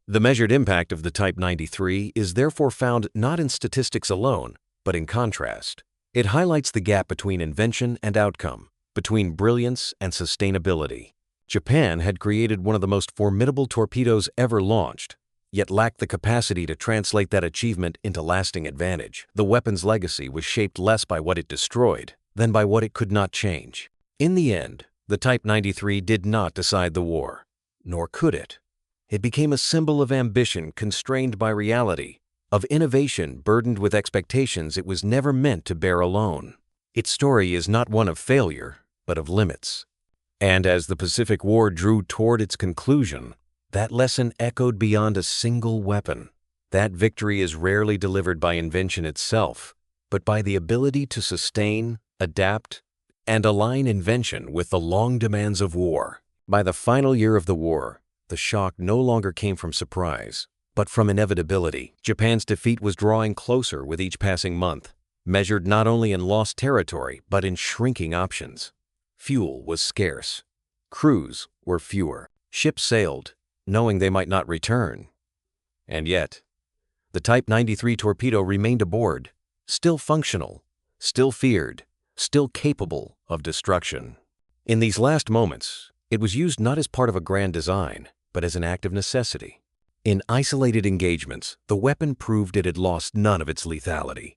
S1: The measured impact of the Type 93 is therefore found not in statistics alone, but in contrast. It highlights the gap between invention and outcome, between brilliance and sustainability. Japan had created one of the most formidable torpedoes ever launched, yet lacked the capacity to translate that achievement into lasting advantage. The weapon's legacy was shaped less by what it destroyed than by what it could not change. In the end, the Type 93 did not decide the war, nor could it. It became a symbol of ambition constrained by reality, of innovation burdened with expectations it was never meant to bear alone. Its story is not one of failure, but of limits. And as the Pacific War drew toward its conclusion, that lesson echoed beyond a single weapon. That victory is rarely delivered by invention itself, but by the ability to sustain, adapt, and align invention with the long demands of war. By the final year of the war, the shock no longer came from surprise, but from inevitability. Japan's defeat was drawing closer with each passing month, measured not only in lost territory, but in shrinking options. Fuel was scarce. Crews were fewer. Ships sailed, knowing they might not return. And yet, the Type 93 torpedo remained aboard, still functional, still feared, still capable of destruction. In these last moments, it was used not as part of a grand design, but as an act of necessity. In isolated engagements, the weapon proved it had lost none of its lethality.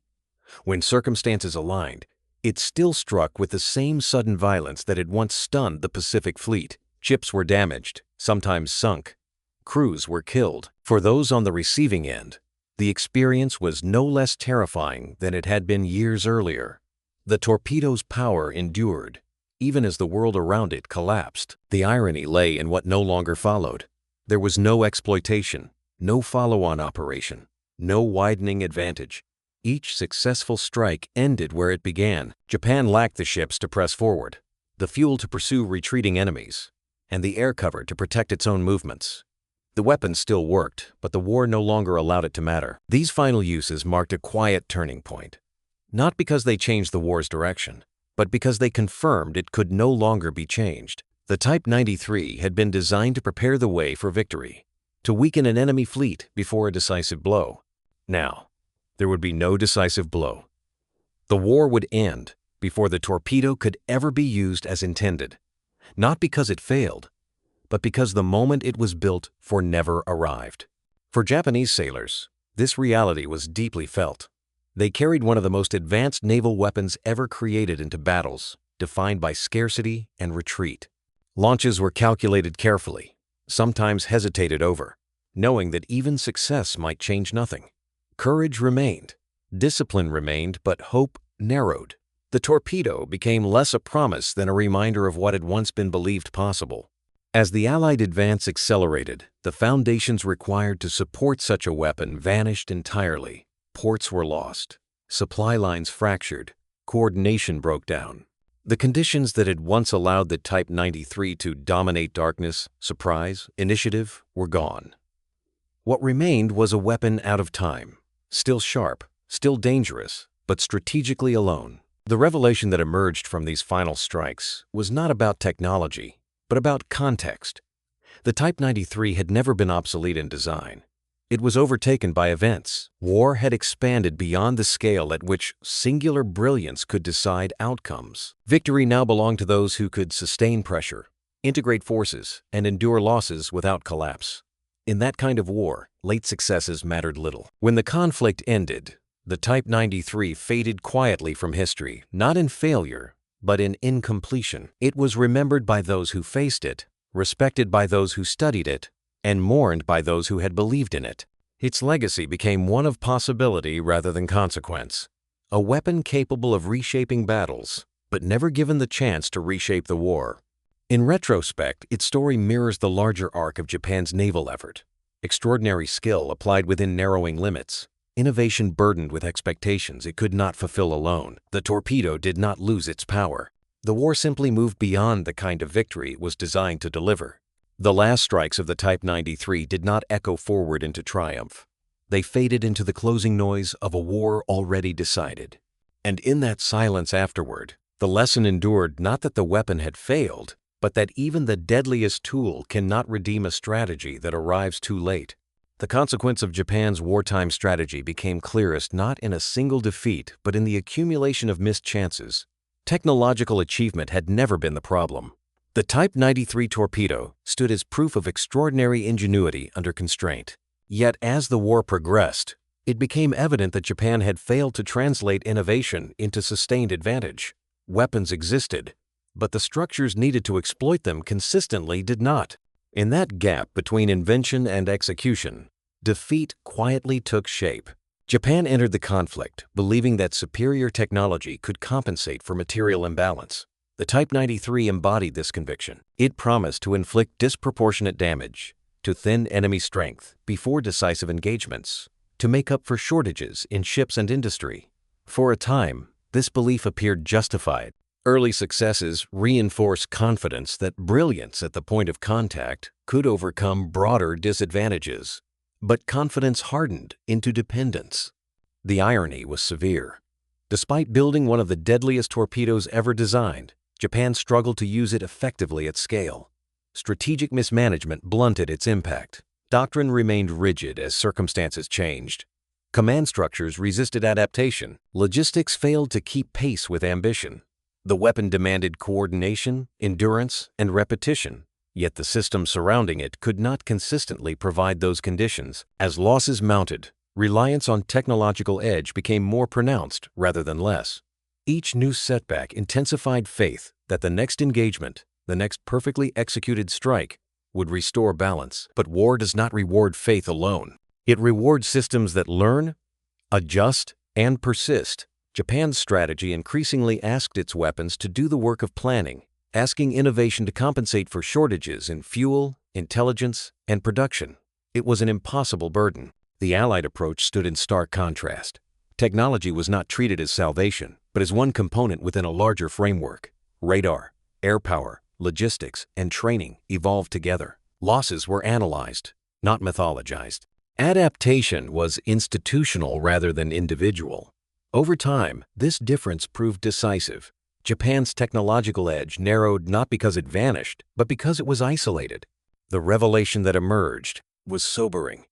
S1: When circumstances aligned, it still struck with the same sudden violence that had once stunned the Pacific Fleet. Ships were damaged, sometimes sunk. Crews were killed. For those on the receiving end, the experience was no less terrifying than it had been years earlier. The torpedo's power endured, even as the world around it collapsed. The irony lay in what no longer followed. There was no exploitation, no follow-on operation, no widening advantage. Each successful strike ended where it began. Japan lacked the ships to press forward. the fuel to pursue retreating enemies, and the air cover to protect its own movements. The weapon still worked, but the war no longer allowed it to matter. These final uses marked a quiet turning point. Not because they changed the war's direction, but because they confirmed it could no longer be changed. The Type 93 had been designed to prepare the way for victory, to weaken an enemy fleet before a decisive blow. Now, there would be no decisive blow. The war would end before the torpedo could ever be used as intended, not because it failed, but because the moment it was built for never arrived. For Japanese sailors, this reality was deeply felt. They carried one of the most advanced naval weapons ever created into battles, defined by scarcity and retreat. Launches were calculated carefully, sometimes hesitated over, knowing that even success might change nothing. Courage remained, discipline remained, but hope narrowed. The torpedo became less a promise than a reminder of what had once been believed possible. As the Allied advance accelerated, the foundations required to support such a weapon vanished entirely. Ports were lost, supply lines fractured, coordination broke down. The conditions that had once allowed the Type 93 to dominate darkness, surprise, initiative were gone. What remained was a weapon out of time, still sharp, still dangerous, but strategically alone. The revelation that emerged from these final strikes was not about technology, but about context. The Type 93 had never been obsolete in design. It was overtaken by events. War had expanded beyond the scale at which singular brilliance could decide outcomes. Victory now belonged to those who could sustain pressure, integrate forces, and endure losses without collapse. In that kind of war, late successes mattered little. When the conflict ended, the Type 93 faded quietly from history, not in failure, but in incompletion. It was remembered by those who faced it, respected by those who studied it, and mourned by those who had believed in it. Its legacy became one of possibility rather than consequence, a weapon capable of reshaping battles, but never given the chance to reshape the war. In retrospect, its story mirrors the larger arc of Japan's naval effort. Extraordinary skill applied within narrowing limits, innovation burdened with expectations it could not fulfill alone. The torpedo did not lose its power. The war simply moved beyond the kind of victory it was designed to deliver. The last strikes of the Type 93 did not echo forward into triumph. They faded into the closing noise of a war already decided. And in that silence afterward, the lesson endured not that the weapon had failed, but that even the deadliest tool cannot redeem a strategy that arrives too late. The consequence of Japan's wartime strategy became clearest not in a single defeat, but in the accumulation of missed chances. Technological achievement had never been the problem. The Type 93 torpedo stood as proof of extraordinary ingenuity under constraint. Yet as the war progressed, it became evident that Japan had failed to translate innovation into sustained advantage. Weapons existed, but the structures needed to exploit them consistently did not. In that gap between invention and execution, defeat quietly took shape. Japan entered the conflict believing that superior technology could compensate for material imbalance. The Type 93 embodied this conviction. It promised to inflict disproportionate damage, to thin enemy strength before decisive engagements, to make up for shortages in ships and industry. For a time, this belief appeared justified. Early successes reinforced confidence that brilliance at the point of contact could overcome broader disadvantages. But confidence hardened into dependence. The irony was severe. Despite building one of the deadliest torpedoes ever designed, Japan struggled to use it effectively at scale. Strategic mismanagement blunted its impact. Doctrine remained rigid as circumstances changed. Command structures resisted adaptation. Logistics failed to keep pace with ambition. The weapon demanded coordination, endurance, and repetition, yet the system surrounding it could not consistently provide those conditions. As losses mounted, reliance on technological edge became more pronounced rather than less. Each new setback intensified faith that the next engagement, the next perfectly executed strike, would restore balance. But war does not reward faith alone. It rewards systems that learn, adjust, and persist. Japan's strategy increasingly asked its weapons to do the work of planning, asking innovation to compensate for shortages in fuel, intelligence, and production. It was an impossible burden. The Allied approach stood in stark contrast. Technology was not treated as salvation, but as one component within a larger framework. Radar, Air power, logistics, and training evolved together. Losses were analyzed, not mythologized. Adaptation was institutional rather than individual. Over time, this difference proved decisive. Japan's technological edge narrowed not because it vanished, but because it was isolated. The revelation that emerged was sobering.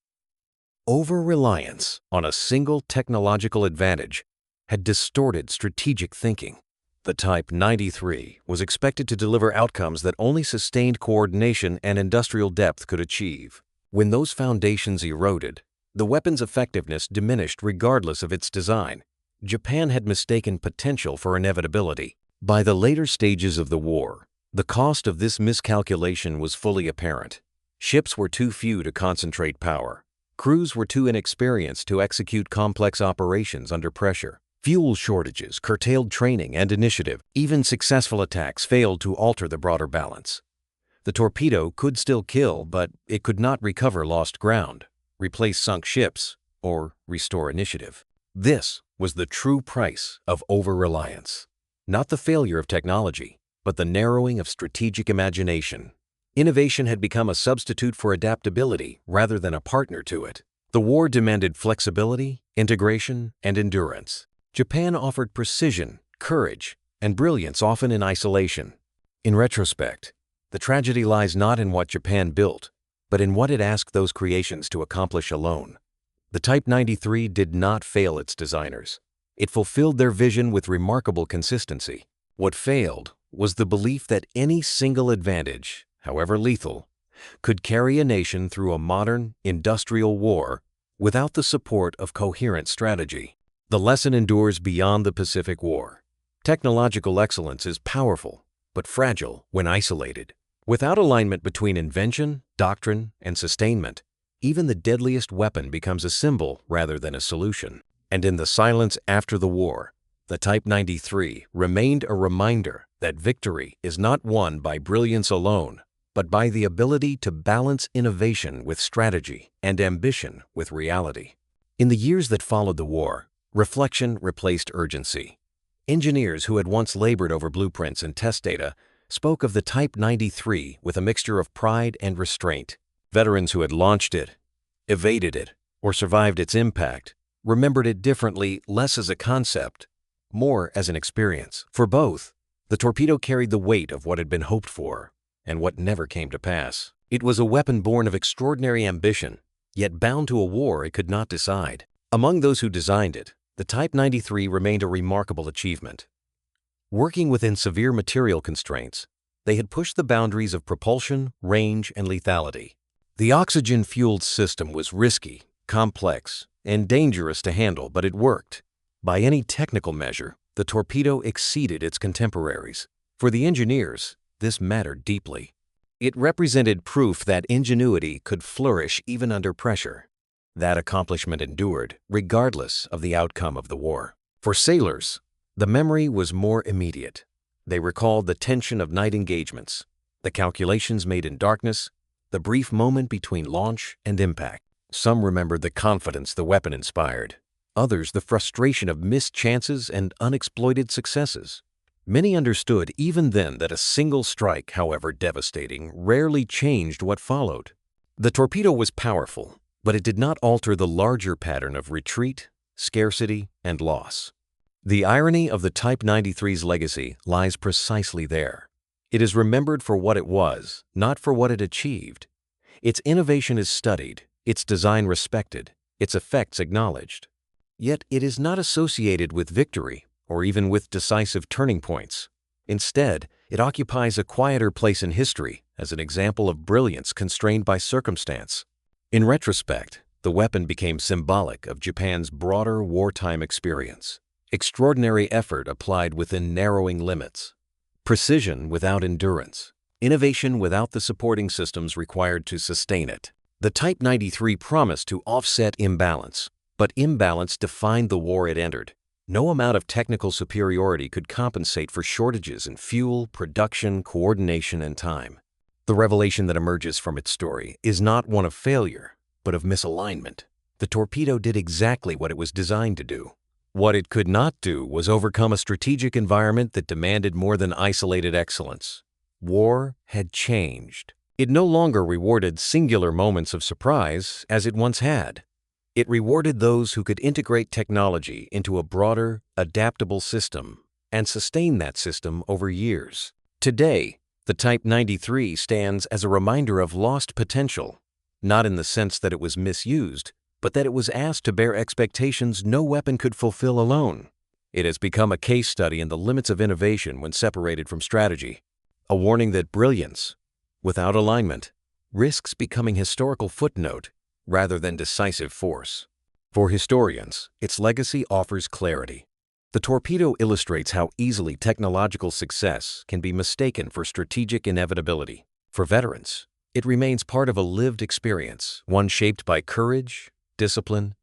S1: Over-reliance on a single technological advantage had distorted strategic thinking. The Type 93 was expected to deliver outcomes that only sustained coordination and industrial depth could achieve. When those foundations eroded, the weapon's effectiveness diminished regardless of its design. Japan had mistaken potential for inevitability. By the later stages of the war, the cost of this miscalculation was fully apparent. Ships were too few to concentrate power. Crews were too inexperienced to execute complex operations under pressure. Fuel shortages curtailed training and initiative. Even successful attacks failed to alter the broader balance. The torpedo could still kill, but it could not recover lost ground, replace sunk ships, or restore initiative. This was the true price of over-reliance. Not the failure of technology, but the narrowing of strategic imagination. Innovation had become a substitute for adaptability rather than a partner to it. The war demanded flexibility, integration, and endurance. Japan offered precision, courage, and brilliance often in isolation. In retrospect, the tragedy lies not in what Japan built, but in what it asked those creations to accomplish alone. The Type 93 did not fail its designers. It fulfilled their vision with remarkable consistency. What failed was the belief that any single advantage, however lethal, could carry a nation through a modern, industrial war without the support of coherent strategy. The lesson endures beyond the Pacific War. Technological excellence is powerful, but fragile when isolated. Without alignment between invention, doctrine, and sustainment, even the deadliest weapon becomes a symbol rather than a solution. And in the silence after the war, the Type 93 remained a reminder that victory is not won by brilliance alone, but by the ability to balance innovation with strategy and ambition with reality. In the years that followed the war, reflection replaced urgency. Engineers who had once labored over blueprints and test data spoke of the Type 93 with a mixture of pride and restraint. Veterans who had launched it, evaded it, or survived its impact remembered it differently, less as a concept, more as an experience. For both, the torpedo carried the weight of what had been hoped for and what never came to pass. It was a weapon born of extraordinary ambition, yet bound to a war it could not decide. Among those who designed it, the Type 93 remained a remarkable achievement. Working within severe material constraints, they had pushed the boundaries of propulsion, range, and lethality. The oxygen-fueled system was risky, complex, and dangerous to handle, but it worked. By any technical measure, the torpedo exceeded its contemporaries. For the engineers, this mattered deeply. It represented proof that ingenuity could flourish even under pressure. That accomplishment endured, regardless of the outcome of the war. For sailors, the memory was more immediate. They recalled the tension of night engagements, the calculations made in darkness, the brief moment between launch and impact. Some remembered the confidence the weapon inspired, others the frustration of missed chances and unexploited successes. Many understood even then that a single strike, however devastating, rarely changed what followed. The torpedo was powerful, but it did not alter the larger pattern of retreat, scarcity, and loss. The irony of the Type 93's legacy lies precisely there. It is remembered for what it was, not for what it achieved. Its innovation is studied, its design respected, its effects acknowledged. Yet it is not associated with victory or even with decisive turning points. Instead, it occupies a quieter place in history as an example of brilliance constrained by circumstance. In retrospect, the weapon became symbolic of Japan's broader wartime experience. Extraordinary effort applied within narrowing limits. Precision without endurance. Innovation without the supporting systems required to sustain it. The Type 93 promised to offset imbalance, but imbalance defined the war it entered. No amount of technical superiority could compensate for shortages in fuel, production, coordination, and time. The revelation that emerges from its story is not one of failure, but of misalignment. The torpedo did exactly what it was designed to do. What it could not do was overcome a strategic environment that demanded more than isolated excellence. War had changed. It no longer rewarded singular moments of surprise as it once had. It rewarded those who could integrate technology into a broader, adaptable system and sustain that system over years. Today, the Type 93 stands as a reminder of lost potential, not in the sense that it was misused, but that it was asked to bear expectations no weapon could fulfill alone. It has become a case study in the limits of innovation when separated from strategy, a warning that brilliance, without alignment, risks becoming historical footnote rather than decisive force. For historians, its legacy offers clarity. The Torpedo illustrates how easily technological success can be mistaken for strategic inevitability. For veterans, it remains part of a lived experience, one shaped by courage, discipline,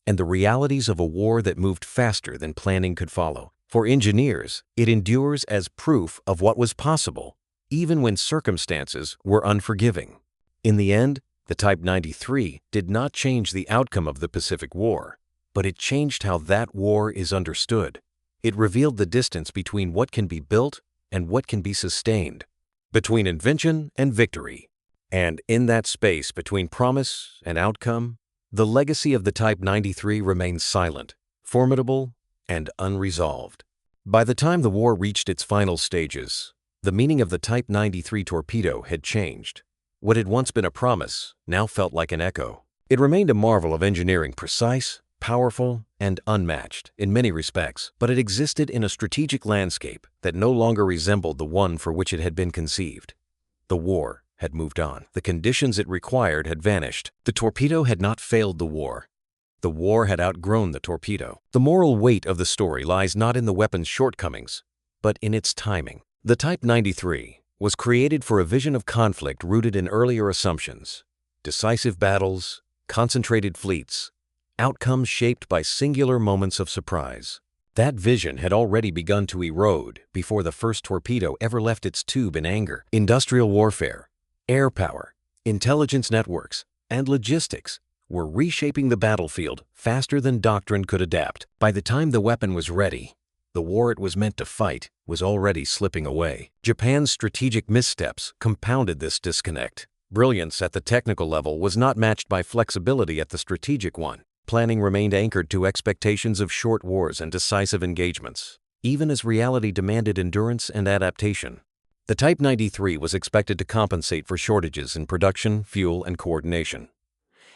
S1: and the realities of a war that moved faster than planning could follow. For engineers, it endures as proof of what was possible, even when circumstances were unforgiving. In the end, the Type 93 did not change the outcome of the Pacific War, but it changed how that war is understood. It revealed the distance between what can be built and what can be sustained, between invention and victory. And in that space between promise and outcome, the legacy of the Type 93 remains silent, formidable, and unresolved. By the time the war reached its final stages, the meaning of the Type 93 torpedo had changed. What had once been a promise now felt like an echo. It remained a marvel of engineering, precise, powerful, and unmatched in many respects, but it existed in a strategic landscape that no longer resembled the one for which it had been conceived. The war had moved on. The conditions it required had vanished. The torpedo had not failed the war. The war had outgrown the torpedo. The moral weight of the story lies not in the weapon's shortcomings, but in its timing. The Type 93 was created for a vision of conflict rooted in earlier assumptions, decisive battles, concentrated fleets, outcomes shaped by singular moments of surprise. That vision had already begun to erode before the first torpedo ever left its tube in anger. Industrial warfare, air power, intelligence networks, and logistics were reshaping the battlefield faster than doctrine could adapt. By the time the weapon was ready, the war it was meant to fight was already slipping away. Japan's strategic missteps compounded this disconnect. Brilliance at the technical level was not matched by flexibility at the strategic one. Planning remained anchored to expectations of short wars and decisive engagements, even as reality demanded endurance and adaptation. The Type 93 was expected to compensate for shortages in production, fuel, and coordination.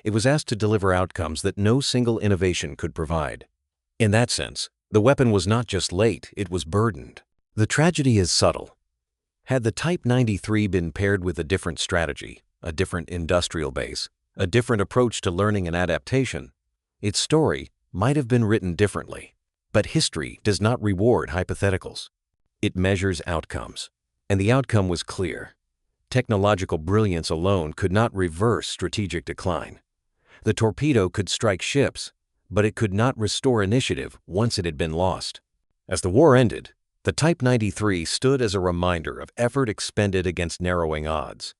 S1: It was asked to deliver outcomes that no single innovation could provide. In that sense, the weapon was not just late, it was burdened. The tragedy is subtle. Had the Type 93 been paired with a different strategy, a different industrial base, a different approach to learning and adaptation, its story might have been written differently. But history does not reward hypotheticals. It measures outcomes. And the outcome was clear. Technological brilliance alone could not reverse strategic decline. The torpedo could strike ships, but it could not restore initiative once it had been lost. As the war ended, the Type 93 stood as a reminder of effort expended against narrowing odds.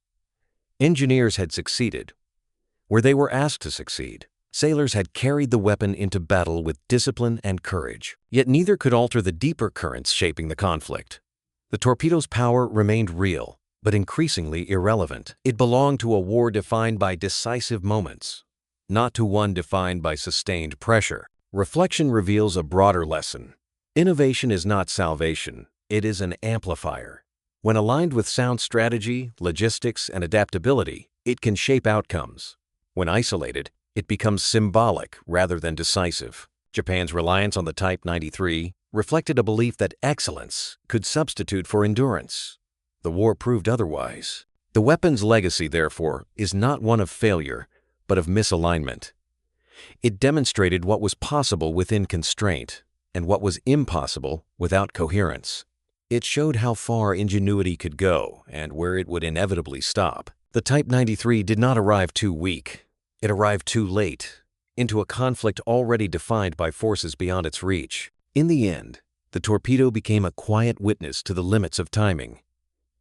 S1: Engineers had succeeded where they were asked to succeed. Sailors had carried the weapon into battle with discipline and courage, yet neither could alter the deeper currents shaping the conflict. The torpedo's power remained real, but increasingly irrelevant. It belonged to a war defined by decisive moments, not to one defined by sustained pressure. Reflection reveals a broader lesson. Innovation is not salvation, it is an amplifier. When aligned with sound strategy, logistics, and adaptability, it can shape outcomes. When isolated, it becomes symbolic rather than decisive. Japan's reliance on the Type 93 reflected a belief that excellence could substitute for endurance. The war proved otherwise. The weapon's legacy, therefore, is not one of failure, but of misalignment. It demonstrated what was possible within constraint and what was impossible without coherence. It showed how far ingenuity could go and where it would inevitably stop. The Type 93 did not arrive too weak. It arrived too late, into a conflict already defined by forces beyond its reach. In the end, the torpedo became a quiet witness to the limits of timing.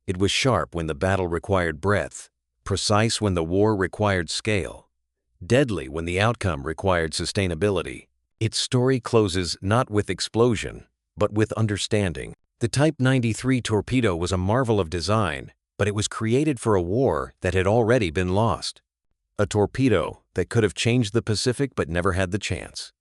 S1: It was sharp when the battle required breadth, precise when the war required scale, deadly when the outcome required sustainability. Its story closes not with explosion, but with understanding. The Type 93 torpedo was a marvel of design, but it was created for a war that had already been lost. A torpedo that could have changed the Pacific but never had the chance.